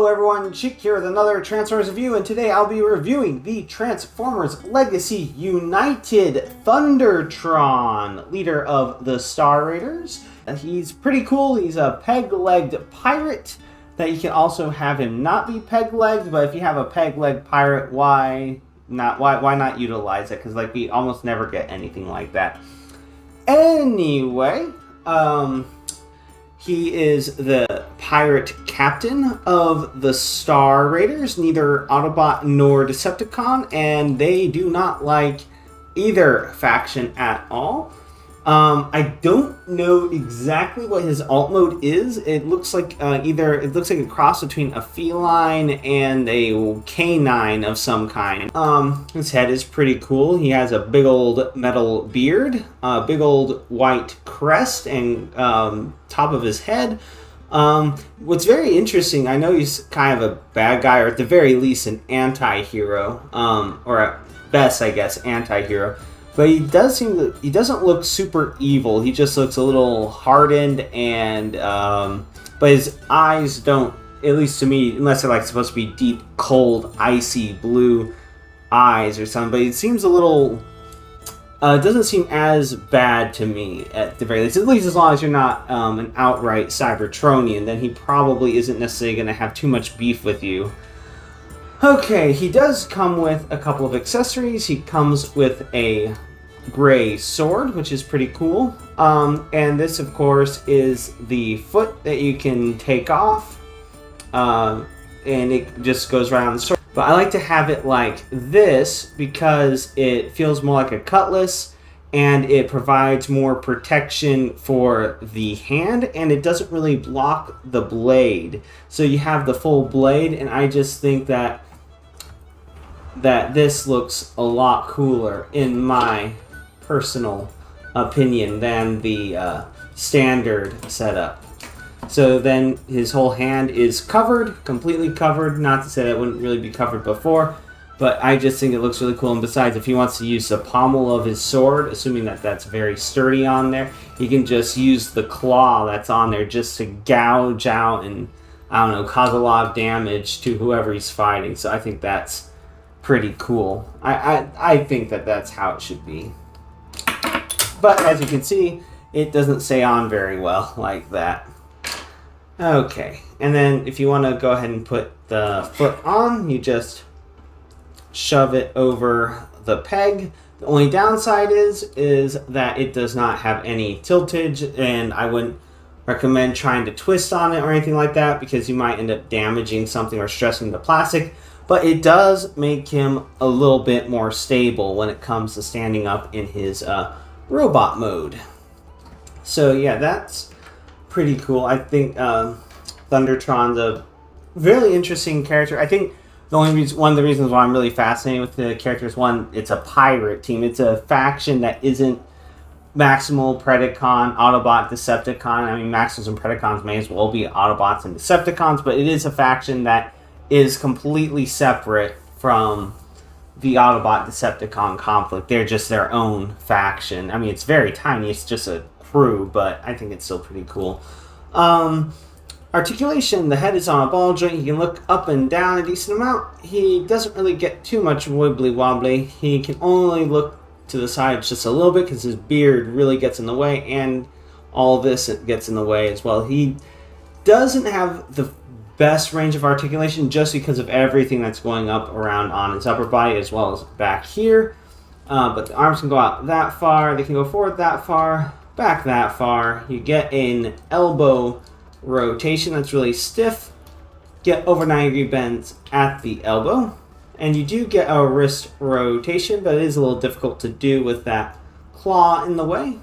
Hello everyone, Chick here with another Transformers review, and today I'll be reviewing the Transformers Legacy United Thundertron, leader of the Star Raiders. He's pretty cool. He's a peg-legged pirate that you can also have him not be peg-legged, but if you have a peg-legged pirate, why not utilize it? Because like we almost never get anything like that. Anyway, he is the pirate captain of the Star Raiders, neither Autobot nor Decepticon, and they do not like either faction at all. I don't know exactly what his alt mode is. It looks like a cross between a feline and a canine of some kind. His head is pretty cool. He has a big old metal beard, a big old white crest, and top of his head. What's very interesting, I know he's kind of a bad guy, or at the very least an anti-hero, or at best, I guess, anti-hero. But he doesn't look super evil. He just looks a little hardened, and but his eyes don't, at least to me, unless they're like supposed to be deep, cold, icy blue eyes or something. But it seems a little, it doesn't seem as bad to me at the very least. At least as long as you're not an outright Cybertronian, then he probably isn't necessarily going to have too much beef with you. Okay, he does come with a couple of accessories. He comes with a gray sword, which is pretty cool. And this, of course, is the foot that you can take off. And it just goes right on the sword. But I like to have it like this because it feels more like a cutlass, and it provides more protection for the hand, and it doesn't really block the blade. So you have the full blade, and I just think that this looks a lot cooler in my personal opinion than the standard setup. So then his whole hand is covered, completely covered. Not to say that it wouldn't really be covered before, but I just think it looks really cool. And besides, if he wants to use the pommel of his sword, assuming that that's very sturdy on there, he can just use the claw that's on there just to gouge out and, I don't know, cause a lot of damage to whoever he's fighting. So I think that's pretty cool. I think that that's how it should be. But as you can see, it doesn't stay on very well like that. Okay, and then if you want to go ahead and put the foot on, you just shove it over the peg. The only downside is that it does not have any tiltage, and I wouldn't recommend trying to twist on it or anything like that because you might end up damaging something or stressing the plastic. But it does make him a little bit more stable when it comes to standing up in his robot mode. So yeah, that's pretty cool. I think Thundertron's a really interesting character. I think one of the reasons why I'm really fascinated with the character is, one, it's a pirate team. It's a faction that isn't Maximal, Predacon, Autobot, Decepticon. I mean, Maximals and Predacons may as well be Autobots and Decepticons, but it is a faction that is completely separate from the Autobot-Decepticon conflict. They're just their own faction. I mean, it's very tiny. It's just a crew, but I think it's still pretty cool. Articulation, the head is on a ball joint. He can look up and down a decent amount. He doesn't really get too much wibbly-wobbly. He can only look to the sides just a little bit because his beard really gets in the way, and all this gets in the way as well. He doesn't have the best range of articulation just because of everything that's going up around on his upper body as well as back here. But the arms can go out that far. They can go forward that far, back that far. You get an elbow rotation that's really stiff. Get over 90-degree bends at the elbow. And you do get a wrist rotation, but it is a little difficult to do with that claw in the way.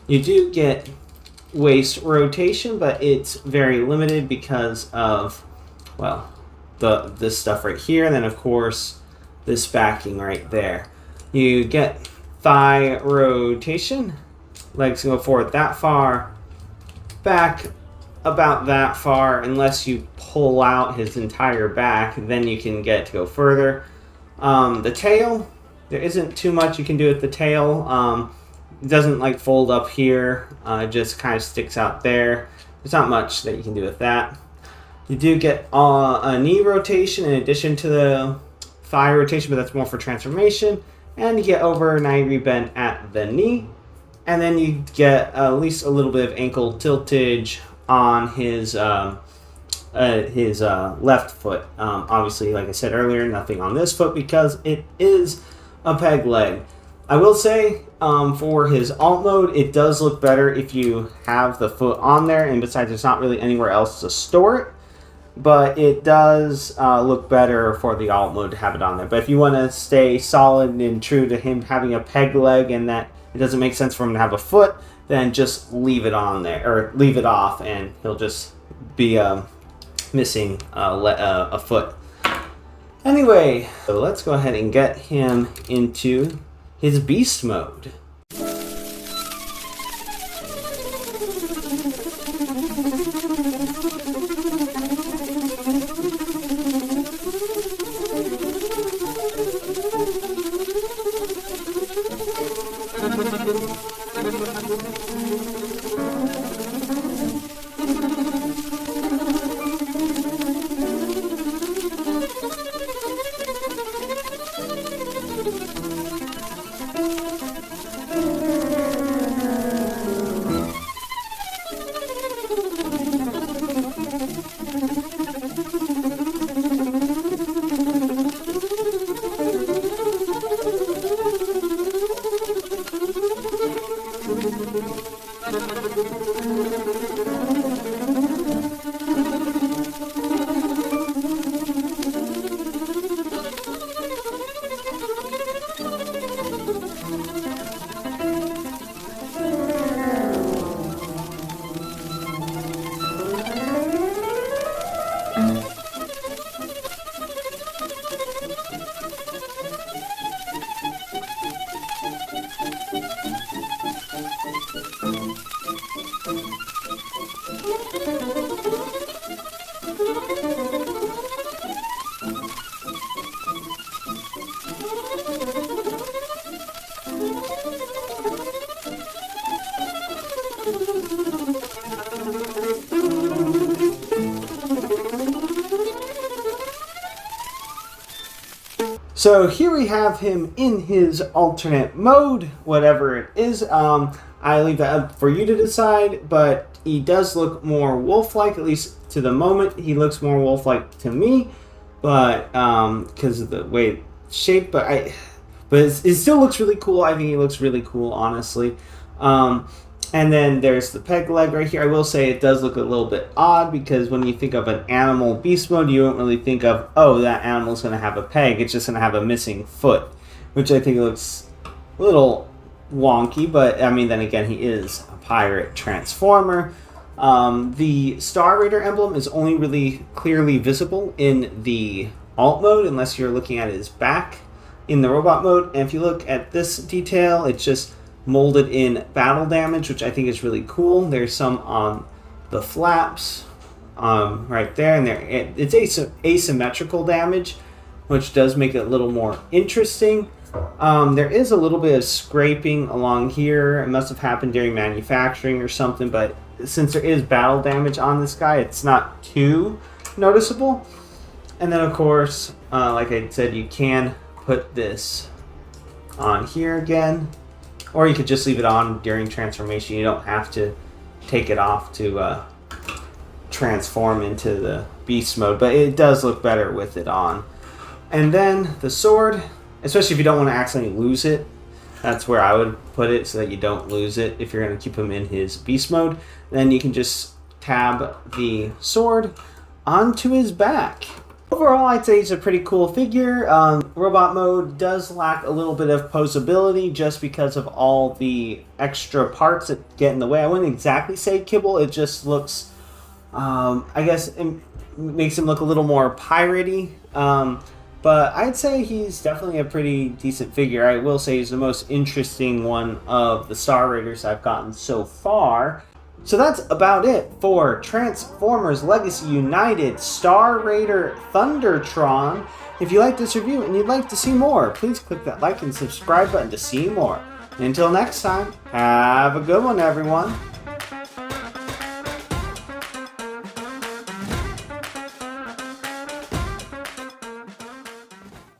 You do get waist rotation, but it's very limited because of, well, this stuff right here, and then of course this backing right there. You get thigh rotation. Legs can go forward that far, back about that far, unless you pull out his entire back, then you can get to go further. The tail, there isn't too much you can do with the tail. It doesn't like fold up here, it just kind of sticks out there. There's not much that you can do with that. You do get a knee rotation in addition to the thigh rotation, but that's more for transformation. And you get over 90 bend at the knee. And then you get at least a little bit of ankle tiltage on his left foot. Obviously, like I said earlier, nothing on this foot because it is a peg leg. I will say, for his alt mode, it does look better if you have the foot on there, and besides, there's not really anywhere else to store it. But it does look better for the alt mode to have it on there. But if you want to stay solid and true to him having a peg leg and that it doesn't make sense for him to have a foot, then just leave it on there, or leave it off, and he'll just be missing a foot. Anyway, so let's go ahead and get him into his beast mode. So here we have him in his alternate mode, whatever it is. I leave that up for you to decide, but he does look more wolf-like, at least to the moment. He looks more wolf-like to me, but because of the way it's shaped. But it still looks really cool. I think he looks really cool, honestly. And then there's the peg leg right here. I will say it does look a little bit odd because when you think of an animal beast mode, you don't really think of, oh, that animal's going to have a peg. It's just going to have a missing foot, which I think looks a little wonky. But, I mean, then again, he is a pirate transformer. The Star Raider emblem is only really clearly visible in the alt mode unless you're looking at his back in the robot mode. And if you look at this detail, it's just molded in battle damage, which I think is really cool. There's some on the flaps right there, and there it's asymmetrical damage, which does make it a little more interesting. There is a little bit of scraping along here. It must have happened during manufacturing or something, but since there is battle damage on this guy, it's not too noticeable. And then, of course, like I said, you can put this on here again, or you could just leave it on during transformation. You don't have to take it off to transform into the beast mode, but it does look better with it on. And then the sword, especially if you don't want to accidentally lose it, that's where I would put it so that you don't lose it if you're going to keep him in his beast mode. Then you can just tab the sword onto his back. Overall, I'd say he's a pretty cool figure. Robot mode does lack a little bit of posability just because of all the extra parts that get in the way. I wouldn't exactly say kibble. It just looks, I guess, it makes him look a little more piratey. But I'd say he's definitely a pretty decent figure. I will say he's the most interesting one of the Star Raiders I've gotten so far. So that's about it for Transformers Legacy United Star Raider Thundertron. If you like this review and you'd like to see more, please click that like and subscribe button to see more. And until next time, have a good one, everyone.